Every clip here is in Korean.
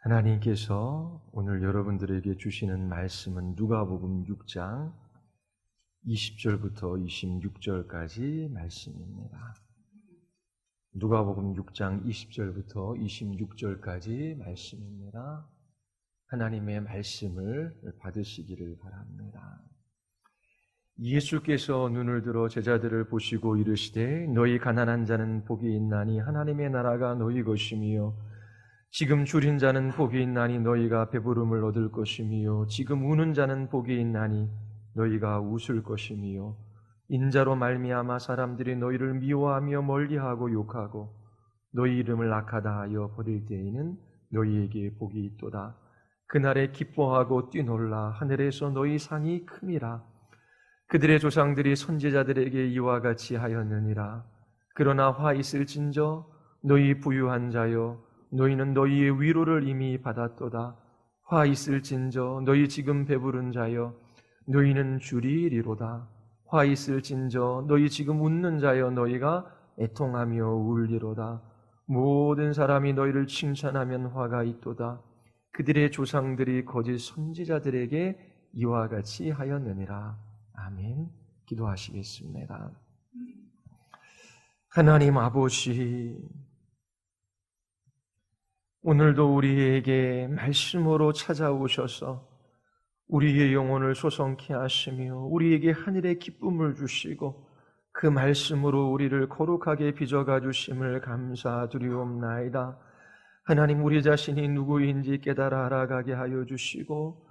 하나님께서 오늘 여러분들에게 주시는 말씀은 누가복음 6장 20절부터 26절까지 말씀입니다. 누가복음 6장 20절부터 26절까지 말씀입니다. 하나님의 말씀을 받으시기를 바랍니다. 예수께서 눈을 들어 제자들을 보시고 이르시되 너희 가난한 자는 복이 있나니 하나님의 나라가 너희 것이며 지금 줄인 자는 복이 있나니 너희가 배부름을 얻을 것이며 지금 우는 자는 복이 있나니 너희가 웃을 것이며 인자로 말미암아 사람들이 너희를 미워하며 멀리하고 욕하고 너희 이름을 악하다 하여 버릴 때에는 너희에게 복이 있도다. 그날에 기뻐하고 뛰놀라 하늘에서 너희 상이 큼이라. 그들의 조상들이 선지자들에게 이와 같이 하였느니라. 그러나 화 있을진저 너희 부유한 자여 너희는 너희의 위로를 이미 받았도다. 화 있을진저 너희 지금 배부른 자여 너희는 줄이리로다. 화 있을진저 너희 지금 웃는 자여 너희가 애통하며 울리로다. 모든 사람이 너희를 칭찬하면 화가 있도다. 그들의 조상들이 거짓 선지자들에게 이와 같이 하였느니라. 아멘. 기도하시겠습니다. 하나님 아버지, 오늘도 우리에게 말씀으로 찾아오셔서 우리의 영혼을 소성케 하시며 우리에게 하늘의 기쁨을 주시고 그 말씀으로 우리를 거룩하게 빚어가 주심을 감사드리옵나이다. 하나님, 우리 자신이 누구인지 깨달아 알아가게 하여 주시고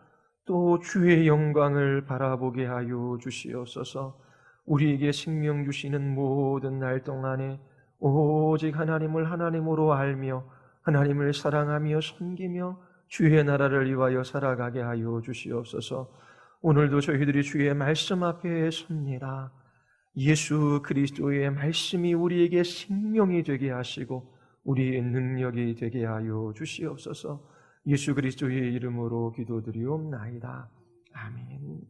또 주의 영광을 바라보게 하여 주시옵소서. 우리에게 생명 주시는 모든 날 동안에 오직 하나님을 하나님으로 알며 하나님을 사랑하며 섬기며 주의 나라를 위하여 살아가게 하여 주시옵소서. 오늘도 저희들이 주의 말씀 앞에 섭니다. 예수 그리스도의 말씀이 우리에게 생명이 되게 하시고 우리의 능력이 되게 하여 주시옵소서. 예수 그리스도의 이름으로 기도드리옵나이다. 아멘.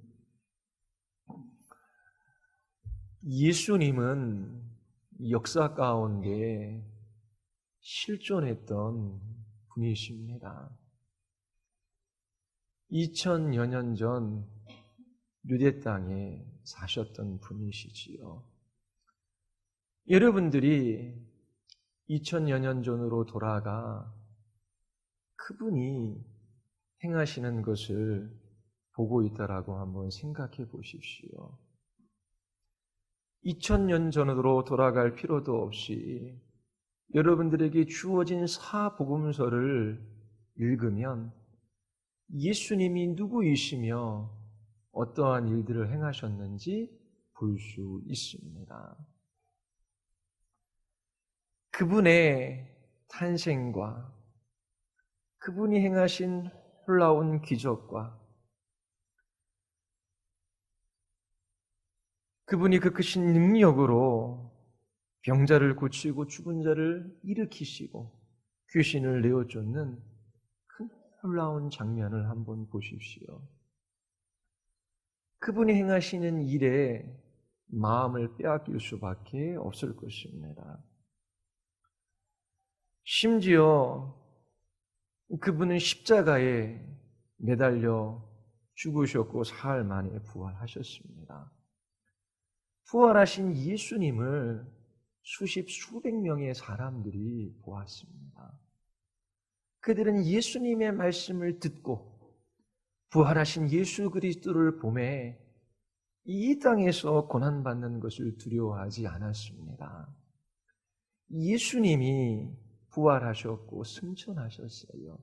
예수님은 역사 가운데 실존했던 분이십니다. 2000여 년 전 유대 땅에 사셨던 분이시지요. 여러분들이 2000여 년 전으로 돌아가 그분이 행하시는 것을 보고 있다라고 한번 생각해 보십시오. 2000년 전으로 돌아갈 필요도 없이 여러분들에게 주어진 사복음서를 읽으면 예수님이 누구이시며 어떠한 일들을 행하셨는지 볼 수 있습니다. 그분의 탄생과 그분이 행하신 놀라운 기적과 그분이 그 크신 능력으로 병자를 고치고 죽은 자를 일으키시고 귀신을 내어쫓는 큰 놀라운 장면을 한번 보십시오. 그분이 행하시는 일에 마음을 빼앗길 수밖에 없을 것입니다. 심지어 그분은 십자가에 매달려 죽으셨고 사흘 만에 부활하셨습니다. 부활하신 예수님을 수십 수백 명의 사람들이 보았습니다. 그들은 예수님의 말씀을 듣고 부활하신 예수 그리스도를 보매 이 땅에서 고난받는 것을 두려워하지 않았습니다. 예수님이 부활하셨고 승천하셨어요.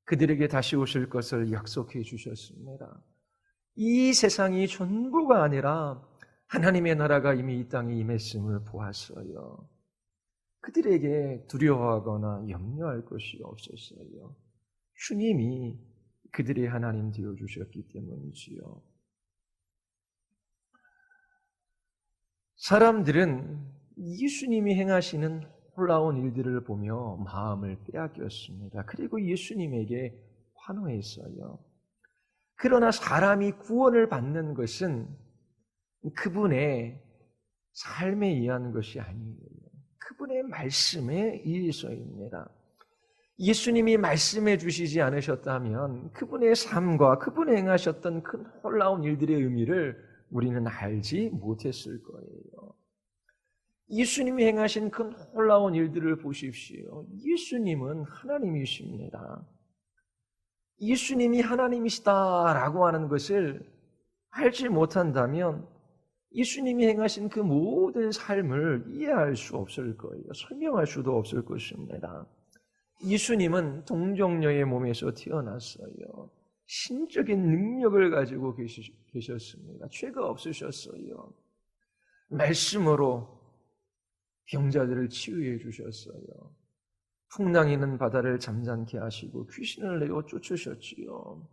그들에게 다시 오실 것을 약속해 주셨습니다. 이 세상이 전부가 아니라 하나님의 나라가 이미 이 땅에 임했음을 보았어요. 그들에게 두려워하거나 염려할 것이 없었어요. 주님이 그들의 하나님 되어주셨기 때문이지요. 사람들은 예수님이 행하시는 놀라운 일들을 보며 마음을 빼앗겼습니다. 그리고 예수님에게 환호했어요. 그러나 사람이 구원을 받는 것은 그분의 삶에 의한 것이 아니에요. 그분의 말씀에 의해서입니다. 예수님이 말씀해 주시지 않으셨다면 그분의 삶과 그분이 행하셨던 그 놀라운 일들의 의미를 우리는 알지 못했을 거예요. 예수님이 행하신 그 놀라운 일들을 보십시오. 예수님은 하나님이십니다. 예수님이 하나님이시다라고 하는 것을 알지 못한다면 예수님이 행하신 그 모든 삶을 이해할 수 없을 거예요. 설명할 수도 없을 것입니다. 예수님은 동정녀의 몸에서 태어났어요. 신적인 능력을 가지고 계셨습니다. 죄가 없으셨어요. 말씀으로 병자들을 치유해 주셨어요. 풍랑이는 바다를 잠잠케 하시고 귀신을 내어 쫓으셨지요.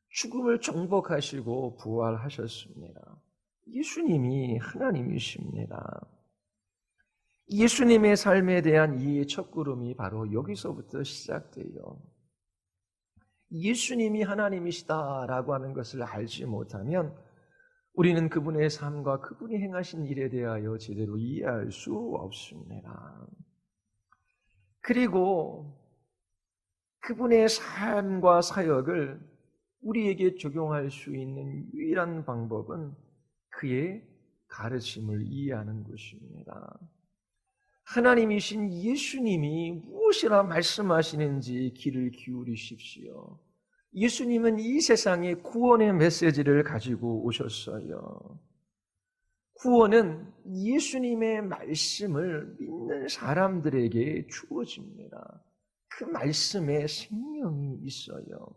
죽음을 정복하시고 부활하셨습니다. 예수님이 하나님이십니다. 예수님의 삶에 대한 이해의 첫걸음이 바로 여기서부터 시작돼요. 예수님이 하나님이시다라고 하는 것을 알지 못하면 우리는 그분의 삶과 그분이 행하신 일에 대하여 제대로 이해할 수 없습니다. 그리고 그분의 삶과 사역을 우리에게 적용할 수 있는 유일한 방법은 그의 가르침을 이해하는 것입니다. 하나님이신 예수님이 무엇이라 말씀하시는지 귀를 기울이십시오. 예수님은 이 세상에 구원의 메시지를 가지고 오셨어요. 구원은 예수님의 말씀을 믿는 사람들에게 주어집니다. 그 말씀에 생명이 있어요.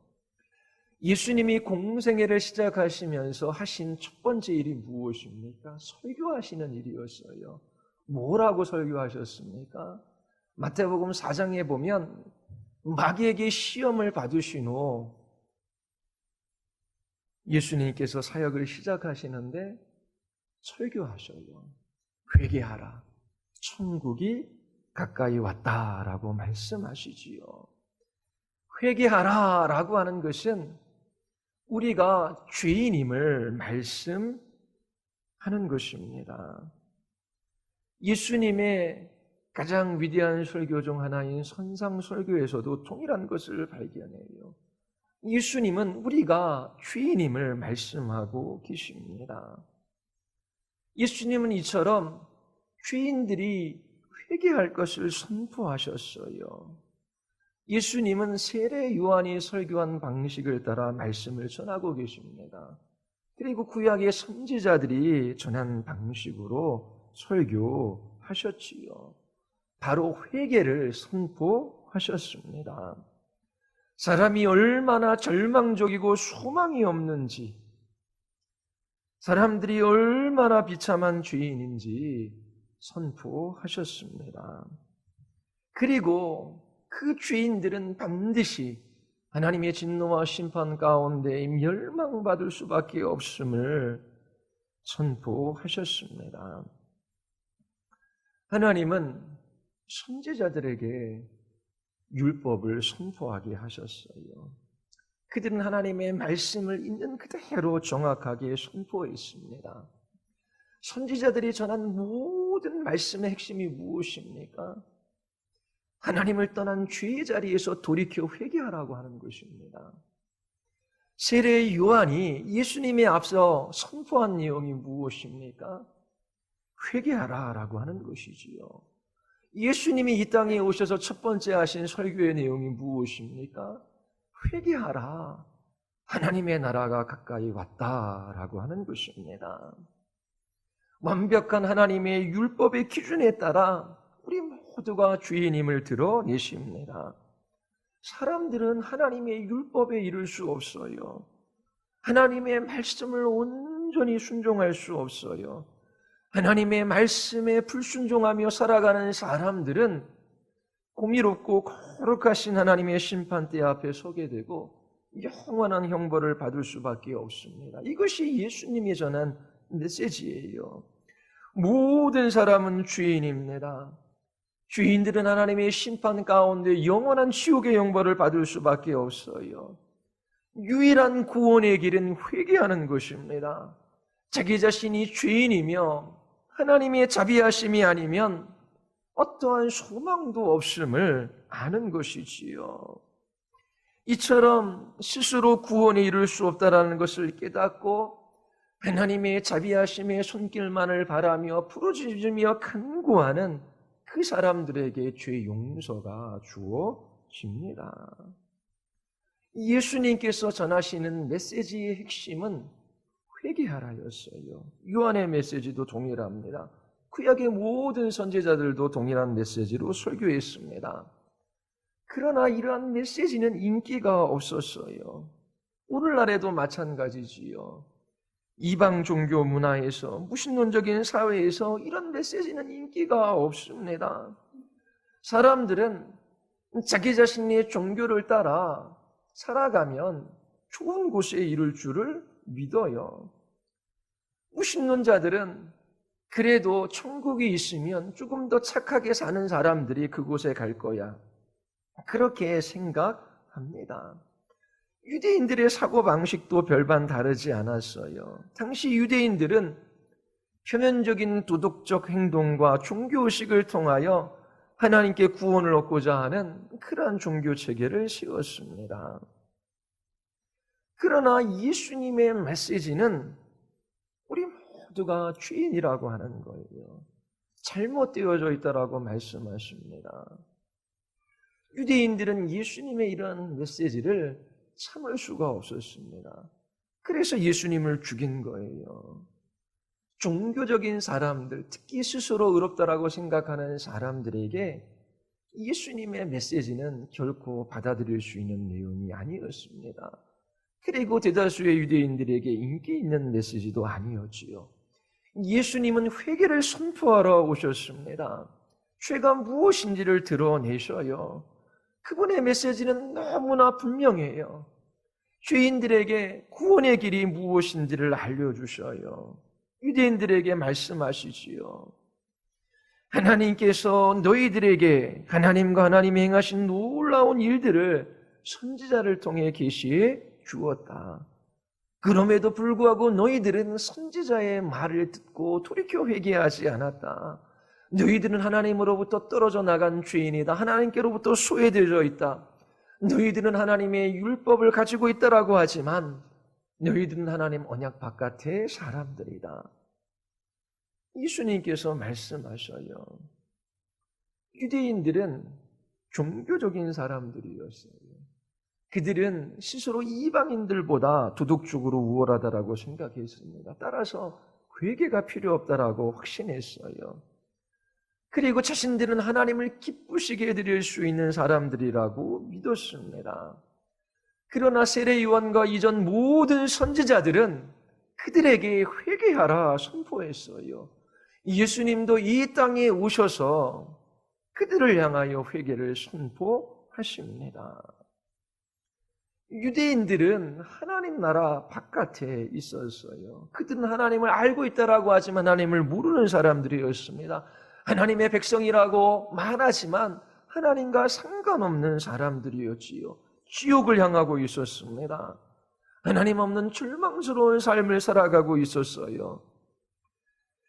예수님이 공생애를 시작하시면서 하신 첫 번째 일이 무엇입니까? 설교하시는 일이었어요. 뭐라고 설교하셨습니까? 마태복음 4장에 보면 마귀에게 시험을 받으신 후 예수님께서 사역을 시작하시는데 설교하셔요. 회개하라. 천국이 가까이 왔다라고 말씀하시지요. 회개하라라고 하는 것은 우리가 죄인임을 말씀하는 것입니다. 예수님의 가장 위대한 설교 중 하나인 선상설교에서도 동일한 것을 발견해요. 예수님은 우리가 죄인임을 말씀하고 계십니다. 예수님은 이처럼 죄인들이 회개할 것을 선포하셨어요. 예수님은 세례 요한이 설교한 방식을 따라 말씀을 전하고 계십니다. 그리고 구약의 선지자들이 전한 방식으로 설교하셨지요. 바로 회개를 선포하셨습니다. 사람이 얼마나 절망적이고 소망이 없는지, 사람들이 얼마나 비참한 죄인인지 선포하셨습니다. 그리고 그 죄인들은 반드시 하나님의 진노와 심판 가운데 멸망받을 수밖에 없음을 선포하셨습니다. 하나님은 선지자들에게 율법을 선포하게 하셨어요. 그들은 하나님의 말씀을 있는 그대로 정확하게 선포했습니다. 선지자들이 전한 모든 말씀의 핵심이 무엇입니까? 하나님을 떠난 죄의 자리에서 돌이켜 회개하라고 하는 것입니다. 세례 요한이 예수님에 앞서 선포한 내용이 무엇입니까? 회개하라라고 하는 것이지요. 예수님이 이 땅에 오셔서 첫 번째 하신 설교의 내용이 무엇입니까? 회개하라. 하나님의 나라가 가까이 왔다라고 하는 것입니다. 완벽한 하나님의 율법의 기준에 따라 우리 모두가 죄인임을 드러내십니다. 사람들은 하나님의 율법에 이를 수 없어요. 하나님의 말씀을 온전히 순종할 수 없어요. 하나님의 말씀에 불순종하며 살아가는 사람들은 공의롭고 거룩하신 하나님의 심판대 앞에 서게 되고 영원한 형벌을 받을 수밖에 없습니다. 이것이 예수님이 전한 메시지예요. 모든 사람은 죄인입니다. 죄인들은 하나님의 심판 가운데 영원한 지옥의 형벌을 받을 수밖에 없어요. 유일한 구원의 길은 회개하는 것입니다. 자기 자신이 죄인이며 하나님의 자비하심이 아니면 어떠한 소망도 없음을 아는 것이지요. 이처럼 스스로 구원에 이를 수 없다라는 것을 깨닫고 하나님의 자비하심의 손길만을 바라며 부르짖으며 간구하는 그 사람들에게 죄 용서가 주어집니다. 예수님께서 전하시는 메시지의 핵심은 회개하라였어요. 요한의 메시지도 동일합니다. 구약의 모든 선지자들도 동일한 메시지로 설교했습니다. 그러나 이러한 메시지는 인기가 없었어요. 오늘날에도 마찬가지지요. 이방 종교 문화에서, 무신론적인 사회에서 이런 메시지는 인기가 없습니다. 사람들은 자기 자신의 종교를 따라 살아가면 좋은 곳에 이를 줄을 믿어요. 무신론자들은 그래도 천국이 있으면 조금 더 착하게 사는 사람들이 그곳에 갈 거야, 그렇게 생각합니다. 유대인들의 사고방식도 별반 다르지 않았어요. 당시 유대인들은 표면적인 도덕적 행동과 종교의식을 통하여 하나님께 구원을 얻고자 하는 그러한 종교체계를 세웠습니다. 그러나 예수님의 메시지는 우리 모두가 죄인이라고 하는 거예요. 잘못되어져 있다라고 말씀하십니다. 유대인들은 예수님의 이런 메시지를 참을 수가 없었습니다. 그래서 예수님을 죽인 거예요. 종교적인 사람들, 특히 스스로 의롭다라고 생각하는 사람들에게 예수님의 메시지는 결코 받아들일 수 있는 내용이 아니었습니다. 그리고 대다수의 유대인들에게 인기 있는 메시지도 아니었지요. 예수님은 회개를 선포하러 오셨습니다. 죄가 무엇인지를 드러내셔요. 그분의 메시지는 너무나 분명해요. 죄인들에게 구원의 길이 무엇인지를 알려주셔요. 유대인들에게 말씀하시지요. 하나님께서 너희들에게 하나님과 하나님이 행하신 놀라운 일들을 선지자를 통해 계시해 주었다. 그럼에도 불구하고 너희들은 선지자의 말을 듣고 돌이켜 회개하지 않았다. 너희들은 하나님으로부터 떨어져 나간 죄인이다. 하나님께로부터 소외되어 있다. 너희들은 하나님의 율법을 가지고 있다라고 하지만 너희들은 하나님 언약 바깥의 사람들이다. 예수님께서 말씀하셔요. 유대인들은 종교적인 사람들이었어요. 그들은 스스로 이방인들보다 도덕적으로 우월하다라고 생각했습니다. 따라서 회개가 필요 없다라고 확신했어요. 그리고 자신들은 하나님을 기쁘시게 해드릴 수 있는 사람들이라고 믿었습니다. 그러나 세례 요한과 이전 모든 선지자들은 그들에게 회개하라 선포했어요. 예수님도 이 땅에 오셔서 그들을 향하여 회개를 선포하십니다. 유대인들은 하나님 나라 바깥에 있었어요. 그들은 하나님을 알고 있다라고 하지만 하나님을 모르는 사람들이었습니다. 하나님의 백성이라고 말하지만 하나님과 상관없는 사람들이었지요. 지옥을 향하고 있었습니다. 하나님 없는 절망스러운 삶을 살아가고 있었어요.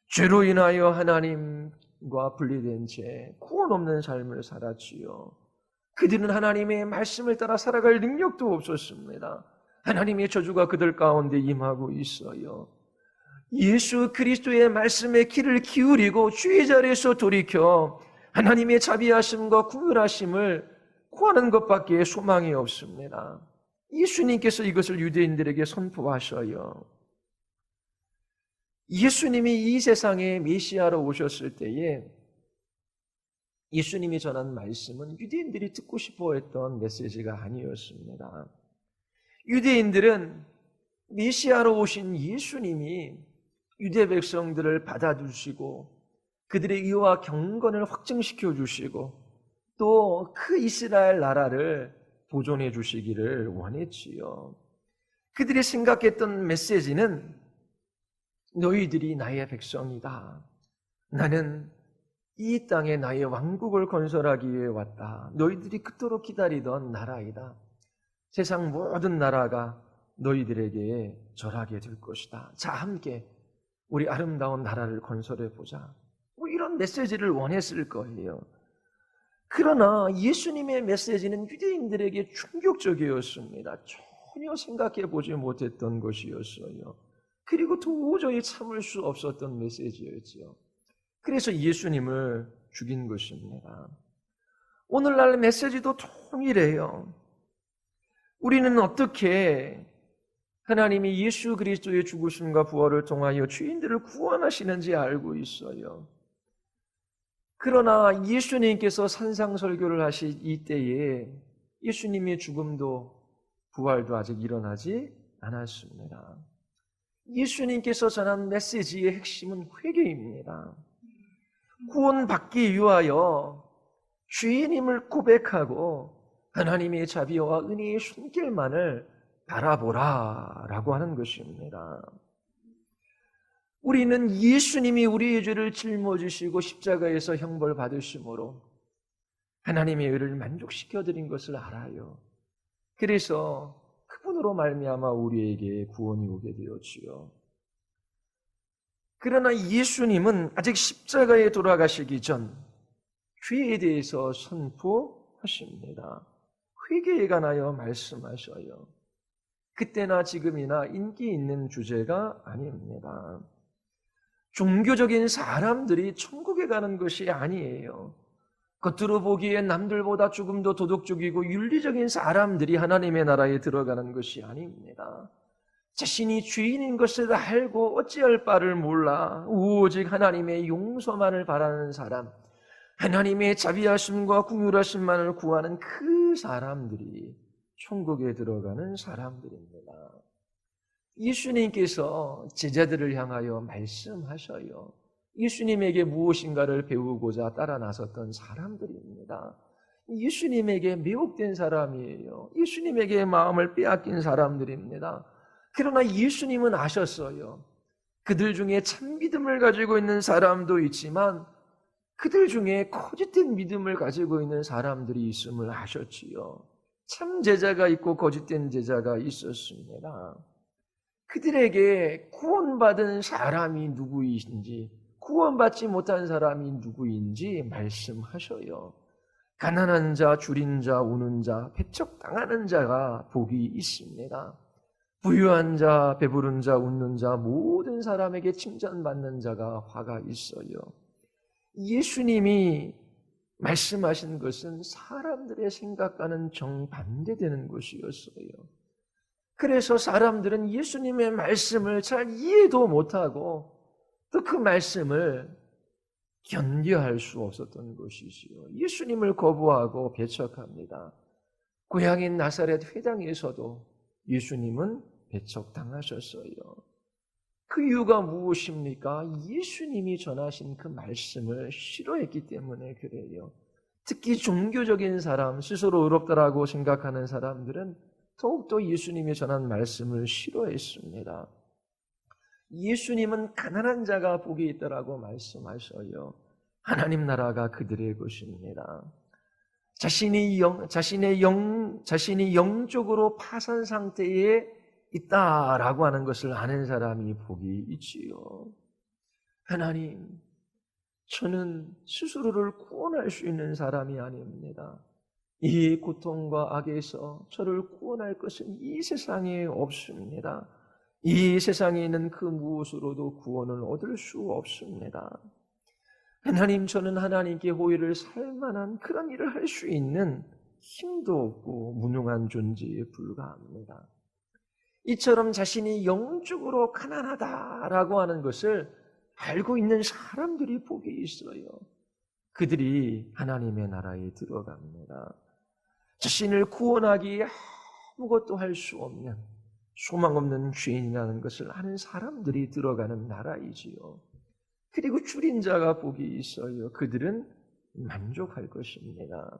죄로 인하여 하나님과 분리된 채 구원 없는 삶을 살았지요. 그들은 하나님의 말씀을 따라 살아갈 능력도 없었습니다. 하나님의 저주가 그들 가운데 임하고 있어요. 예수 그리스도의 말씀에 귀를 기울이고 주의 자리에서 돌이켜 하나님의 자비하심과 구별하심을 구하는 것밖에 소망이 없습니다. 예수님께서 이것을 유대인들에게 선포하셔요. 예수님이 이 세상에 메시아로 오셨을 때에 예수님이 전한 말씀은 유대인들이 듣고 싶어 했던 메시지가 아니었습니다. 유대인들은 메시아로 오신 예수님이 유대 백성들을 받아주시고 그들의 의와 경건을 확증시켜 주시고 또 그 이스라엘 나라를 보존해 주시기를 원했지요. 그들이 생각했던 메시지는 너희들이 나의 백성이다. 나는 이 땅에 나의 왕국을 건설하기 위해 왔다. 너희들이 그토록 기다리던 나라이다. 세상 모든 나라가 너희들에게 절하게 될 것이다. 자, 함께 우리 아름다운 나라를 건설해 보자. 이런 그런 메시지를 원했을 거예요. 그러나 예수님의 메시지는 유대인들에게 충격적이었습니다. 전혀 생각해 보지 못했던 것이었어요. 그리고 도저히 참을 수 없었던 메시지였지요. 그래서 예수님을 죽인 것입니다. 오늘날 메시지도 동일해요. 우리는 어떻게 하나님이 예수 그리스도의 죽으심과 부활을 통하여 죄인들을 구원하시는지 알고 있어요. 그러나 예수님께서 산상설교를 하실 이때에 예수님의 죽음도 부활도 아직 일어나지 않았습니다. 예수님께서 전한 메시지의 핵심은 회개입니다. 구원받기 위하여 죄인임을 고백하고 하나님의 자비와 은혜의 손길만을 바라보라라고 하는 것입니다. 우리는 예수님이 우리의 죄를 짊어지시고 십자가에서 형벌 받으심으로 하나님의 의를 만족시켜드린 것을 알아요. 그래서 그분으로 말미암아 우리에게 구원이 오게 되었지요. 그러나 예수님은 아직 십자가에 돌아가시기 전 죄에 대해서 선포하십니다. 회개에 관하여 말씀하셔요. 그때나 지금이나 인기 있는 주제가 아닙니다. 종교적인 사람들이 천국에 가는 것이 아니에요. 겉으로 보기엔 남들보다 조금 더 도덕적이고 윤리적인 사람들이 하나님의 나라에 들어가는 것이 아닙니다. 자신이 죄인인 것을 알고 어찌할 바를 몰라 오직 하나님의 용서만을 바라는 사람, 하나님의 자비하심과 긍휼하심만을 구하는 그 사람들이 천국에 들어가는 사람들입니다. 예수님께서 제자들을 향하여 말씀하셔요. 예수님에게 무엇인가를 배우고자 따라 나섰던 사람들입니다. 예수님에게 미혹된 사람이에요. 예수님에게 마음을 빼앗긴 사람들입니다. 그러나 예수님은 아셨어요. 그들 중에 참 믿음을 가지고 있는 사람도 있지만 그들 중에 거짓된 믿음을 가지고 있는 사람들이 있음을 아셨지요. 참 제자가 있고 거짓된 제자가 있었습니다. 그들에게 구원받은 사람이 누구인지, 구원받지 못한 사람이 누구인지 말씀하셔요. 가난한 자, 줄인 자, 우는 자, 배척당하는 자가 복이 있습니다. 부유한 자, 배부른 자, 웃는 자, 모든 사람에게 칭찬받는 자가 화가 있어요. 예수님이 말씀하신 것은 사람들의 생각과는 정반대되는 것이었어요. 그래서 사람들은 예수님의 말씀을 잘 이해도 못하고 또 그 말씀을 견뎌할 수 없었던 것이지요. 예수님을 거부하고 배척합니다. 고향인 나사렛 회당에서도 예수님은 배척당하셨어요. 그 이유가 무엇입니까? 예수님이 전하신 그 말씀을 싫어했기 때문에 그래요. 특히 종교적인 사람, 스스로 의롭다라고 생각하는 사람들은 더욱더 예수님이 전한 말씀을 싫어했습니다. 예수님은 가난한 자가 복이 있다라고 말씀하셔요. 하나님 나라가 그들의 것입니다. 자신이 영적으로 파산 상태에 있다라고 하는 것을 아는 사람이 복이 있지요. 하나님, 저는 스스로를 구원할 수 있는 사람이 아닙니다. 이 고통과 악에서 저를 구원할 것은 이 세상에 없습니다. 이 세상에 있는 그 무엇으로도 구원을 얻을 수 없습니다. 하나님, 저는 하나님께 호의를 살 만한 그런 일을 할 수 있는 힘도 없고 무능한 존재에 불과합니다. 이처럼 자신이 영적으로 가난하다라고 하는 것을 알고 있는 사람들이 복이 있어요. 그들이 하나님의 나라에 들어갑니다. 자신을 구원하기에 아무것도 할 수 없는 소망 없는 죄인이라는 것을 아는 사람들이 들어가는 나라이지요. 그리고 줄인 자가 복이 있어요. 그들은 만족할 것입니다.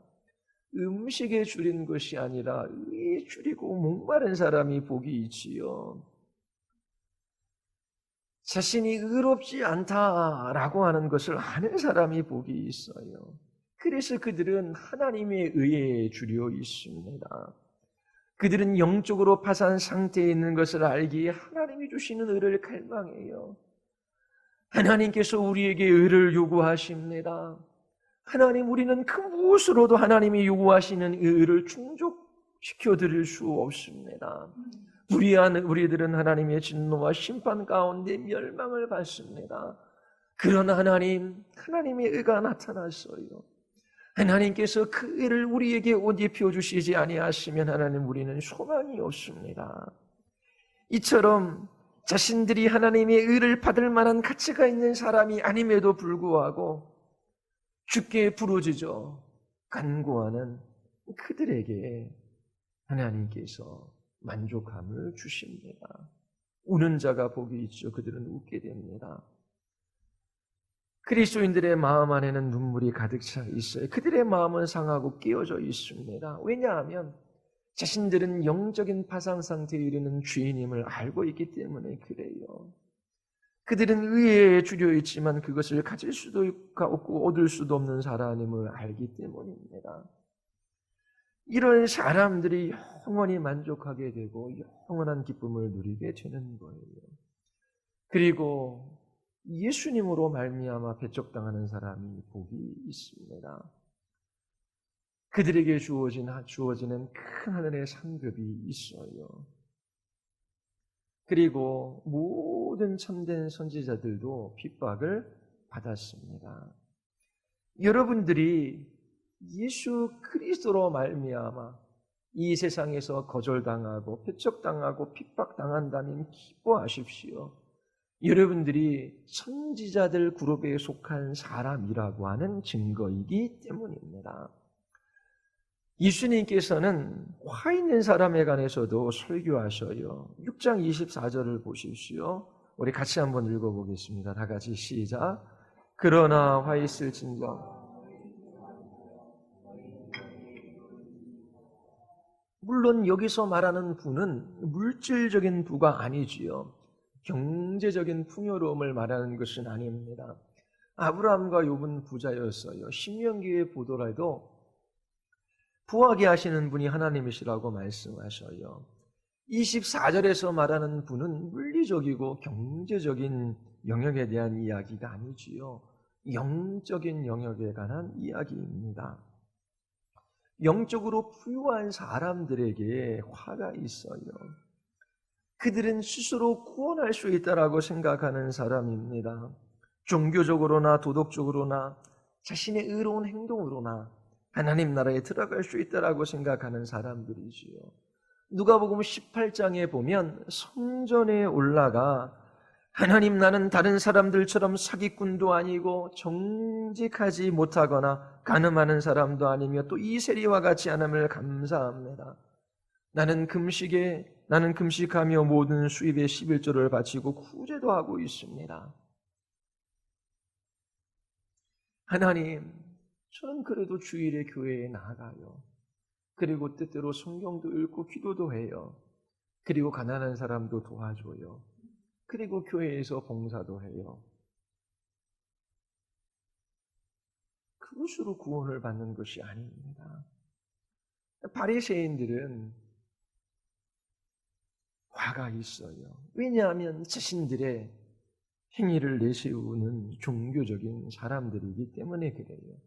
음식에 줄인 것이 아니라 의에 줄이고 목마른 사람이 복이 있지요. 자신이 의롭지 않다라고 하는 것을 아는 사람이 복이 있어요. 그래서 그들은 하나님의 의에 줄여 있습니다. 그들은 영적으로 파산 상태에 있는 것을 알기에 하나님이 주시는 의를 갈망해요. 하나님께서 우리에게 의를 요구하십니다. 하나님, 우리는 그 무엇으로도 하나님이 요구하시는 의를 충족시켜 드릴 수 없습니다. 우리들은 하나님의 진노와 심판 가운데 멸망을 받습니다. 그러나 하나님의 의가 나타났어요. 하나님께서 그 의를 우리에게 옷 입혀주시지 아니하시면 하나님, 우리는 소망이 없습니다. 이처럼 자신들이 하나님의 의를 받을 만한 가치가 있는 사람이 아님에도 불구하고 주께 부르짖어 간구하는 그들에게 하나님께서 만족함을 주십니다. 우는 자가 복이 있죠. 그들은 웃게 됩니다. 그리스도인들의 마음 안에는 눈물이 가득 차 있어요. 그들의 마음은 상하고 깨어져 있습니다. 왜냐하면 자신들은 영적인 파상 상태에 이르는 죄인임을 알고 있기 때문에 그래요. 그들은 의에 주려 있지만 그것을 가질 수도 없고 얻을 수도 없는 사람임을 알기 때문입니다. 이런 사람들이 영원히 만족하게 되고 영원한 기쁨을 누리게 되는 거예요. 그리고 예수님으로 말미암아 배척당하는 사람이 복이 있습니다. 그들에게 주어지는 큰 하늘의 상급이 있어요. 그리고 모든 참된 선지자들도 핍박을 받았습니다. 여러분들이 예수 그리스도로 말미암아 이 세상에서 거절당하고 배척당하고 핍박당한다면 기뻐하십시오. 여러분들이 선지자들 그룹에 속한 사람이라고 하는 증거이기 때문입니다. 예수님께서는 화 있는 사람에 관해서도 설교하셔요. 6장 24절을 보십시오. 우리 같이 한번 읽어보겠습니다. 다 같이 시작. 그러나 화 있을진저. 물론 여기서 말하는 부는 물질적인 부가 아니지요. 경제적인 풍요로움을 말하는 것은 아닙니다. 아브라함과 욥은 부자였어요. 신명기에 보더라도 부하게 하시는 분이 하나님이시라고 말씀하셔요. 24절에서 말하는 부는 물리적이고 경제적인 영역에 대한 이야기가 아니지요. 영적인 영역에 관한 이야기입니다. 영적으로 부유한 사람들에게 화가 있어요. 그들은 스스로 구원할 수 있다라고 생각하는 사람입니다. 종교적으로나 도덕적으로나 자신의 의로운 행동으로나 하나님 나라에 들어갈 수 있다라고 생각하는 사람들이지요. 누가복음 18장에 보면 성전에 올라가 하나님, 나는 다른 사람들처럼 사기꾼도 아니고 정직하지 못하거나 간음하는 사람도 아니며 또 이 세리와 같지 않음을 감사합니다. 나는 금식하며 모든 수입의 11조를 바치고 구제도 하고 있습니다. 하나님, 저는 그래도 주일에 교회에 나가요. 그리고 때때로 성경도 읽고 기도도 해요. 그리고 가난한 사람도 도와줘요. 그리고 교회에서 봉사도 해요. 그것으로 구원을 받는 것이 아닙니다. 바리새인들은 화가 있어요. 왜냐하면 자신들의 행위를 내세우는 종교적인 사람들이기 때문에 그래요.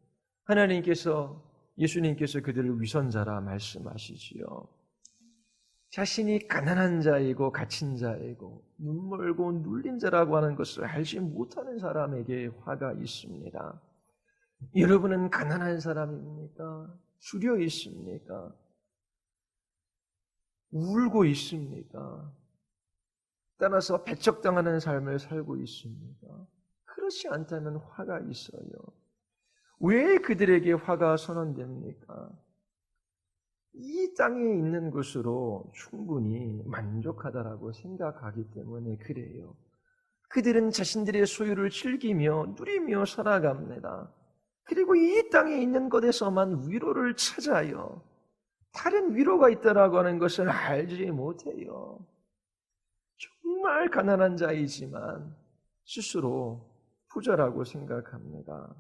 예수님께서 그들을 위선자라 말씀하시지요. 자신이 가난한 자이고 갇힌 자이고 눈멀고 눌린 자라고 하는 것을 알지 못하는 사람에게 화가 있습니다. 여러분은 가난한 사람입니까? 주려 있습니까? 울고 있습니까? 따라서 배척당하는 삶을 살고 있습니까? 그렇지 않다면 화가 있어요. 왜 그들에게 화가 선언됩니까? 이 땅에 있는 것으로 충분히 만족하다라고 생각하기 때문에 그래요. 그들은 자신들의 소유를 즐기며 누리며 살아갑니다. 그리고 이 땅에 있는 것에서만 위로를 찾아요. 다른 위로가 있다라고 하는 것을 알지 못해요. 정말 가난한 자이지만 스스로 부자라고 생각합니다.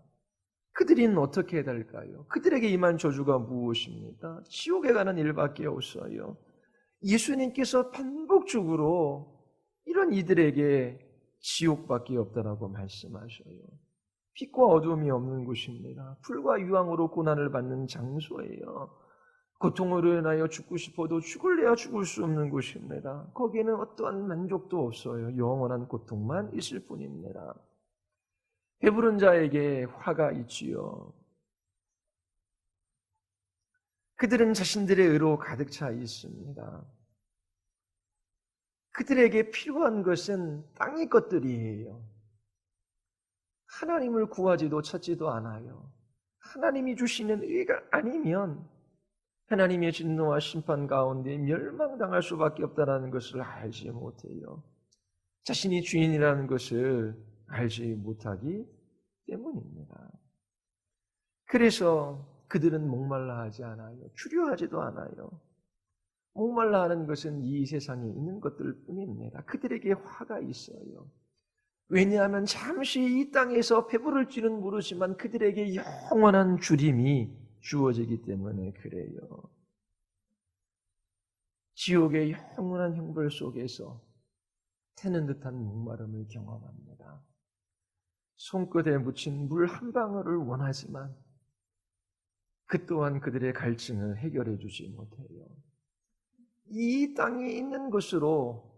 그들은 어떻게 해야 될까요? 그들에게 임한 저주가 무엇입니까? 지옥에 가는 일밖에 없어요. 예수님께서 반복적으로 이런 이들에게 지옥밖에 없다라고 말씀하셔요. 빛과 어둠이 없는 곳입니다. 불과 유황으로 고난을 받는 장소예요. 고통으로 인하여 죽고 싶어도 죽을래야 죽을 수 없는 곳입니다. 거기에는 어떠한 만족도 없어요. 영원한 고통만 있을 뿐입니다. 배부른 자에게 화가 있지요. 그들은 자신들의 의로 가득 차 있습니다. 그들에게 필요한 것은 땅의 것들이에요. 하나님을 구하지도 찾지도 않아요. 하나님이 주시는 의가 아니면 하나님의 진노와 심판 가운데 멸망당할 수밖에 없다는 것을 알지 못해요. 자신이 주인이라는 것을 알지 못하기 때문입니다. 그래서 그들은 목말라 하지 않아요. 추류하지도 않아요. 목말라 하는 것은 이 세상에 있는 것들 뿐입니다. 그들에게 화가 있어요. 왜냐하면 잠시 이 땅에서 배부를지는 모르지만 그들에게 영원한 주림이 주어지기 때문에 그래요. 지옥의 영원한 형벌 속에서 태는 듯한 목마름을 경험합니다. 손끝에 묻힌 물 한 방울을 원하지만 그 또한 그들의 갈증을 해결해 주지 못해요. 이 땅에 있는 것으로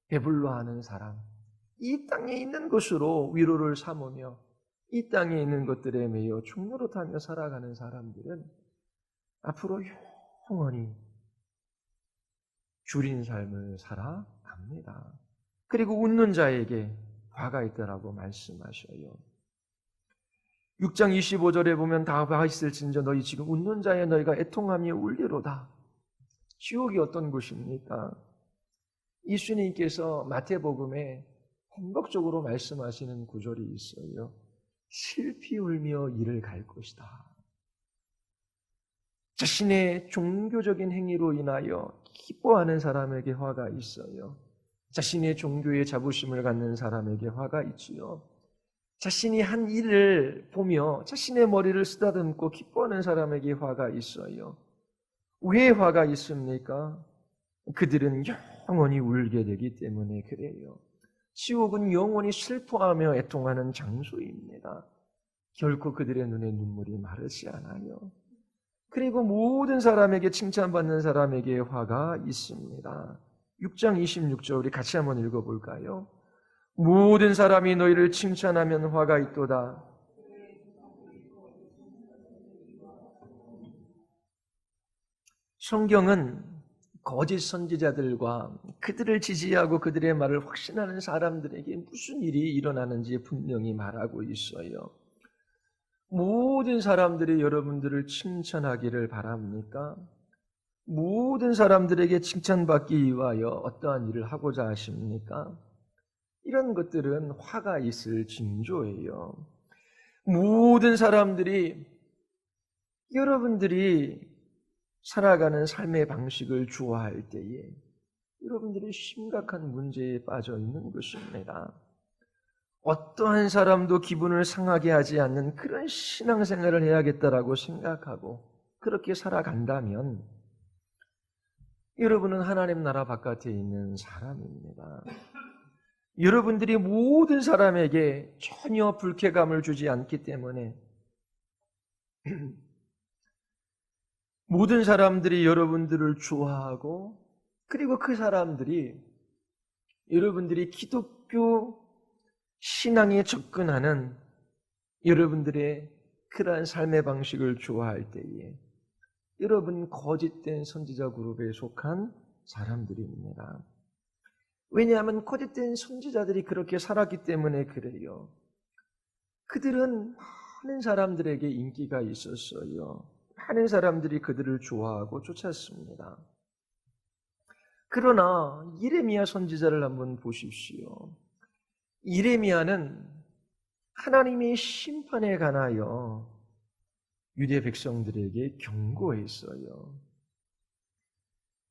배불러하는 사람, 이 땅에 있는 것으로 위로를 삼으며 이 땅에 있는 것들에 매여 종노릇하며 살아가는 사람들은 앞으로 영원히 줄인 삶을 살아갑니다. 그리고 웃는 자에게 화가 있다라고 말씀하셔요. 6장 25절에 보면 다 화 있을진저 너희 지금 웃는 자에 너희가 애통하며 울리로다. 지옥이 어떤 곳입니까? 예수님께서 마태복음에 반복적으로 말씀하시는 구절이 있어요. 슬피 울며 이를 갈 것이다. 자신의 종교적인 행위로 인하여 기뻐하는 사람에게 화가 있어요. 자신의 종교의 자부심을 갖는 사람에게 화가 있지요. 자신이 한 일을 보며 자신의 머리를 쓰다듬고 기뻐하는 사람에게 화가 있어요. 왜 화가 있습니까? 그들은 영원히 울게 되기 때문에 그래요. 지옥은 영원히 슬퍼하며 애통하는 장소입니다. 결코 그들의 눈에 눈물이 마르지 않아요. 그리고 모든 사람에게 칭찬받는 사람에게 화가 있습니다. 6장 26절 우리 같이 한번 읽어볼까요? 모든 사람이 너희를 칭찬하면 화가 있도다. 성경은 거짓 선지자들과 그들을 지지하고 그들의 말을 확신하는 사람들에게 무슨 일이 일어나는지 분명히 말하고 있어요. 모든 사람들이 여러분들을 칭찬하기를 바랍니까? 모든 사람들에게 칭찬받기 위하여 어떠한 일을 하고자 하십니까? 이런 것들은 화가 있을 징조예요. 모든 사람들이 여러분들이 살아가는 삶의 방식을 좋아할 때에 여러분들이 심각한 문제에 빠져 있는 것입니다. 어떠한 사람도 기분을 상하게 하지 않는 그런 신앙생활을 해야겠다라고 생각하고 그렇게 살아간다면 여러분은 하나님 나라 바깥에 있는 사람입니다. 여러분들이 모든 사람에게 전혀 불쾌감을 주지 않기 때문에 모든 사람들이 여러분들을 좋아하고 그리고 그 사람들이 여러분들이 기독교 신앙에 접근하는 여러분들의 그러한 삶의 방식을 좋아할 때에 여러분 거짓된 선지자 그룹에 속한 사람들입니다. 왜냐하면 거짓된 선지자들이 그렇게 살았기 때문에 그래요. 그들은 많은 사람들에게 인기가 있었어요. 많은 사람들이 그들을 좋아하고 쫓았습니다. 그러나 예레미야 선지자를 한번 보십시오. 예레미야는 하나님의 심판에 관하여 유대 백성들에게 경고했어요.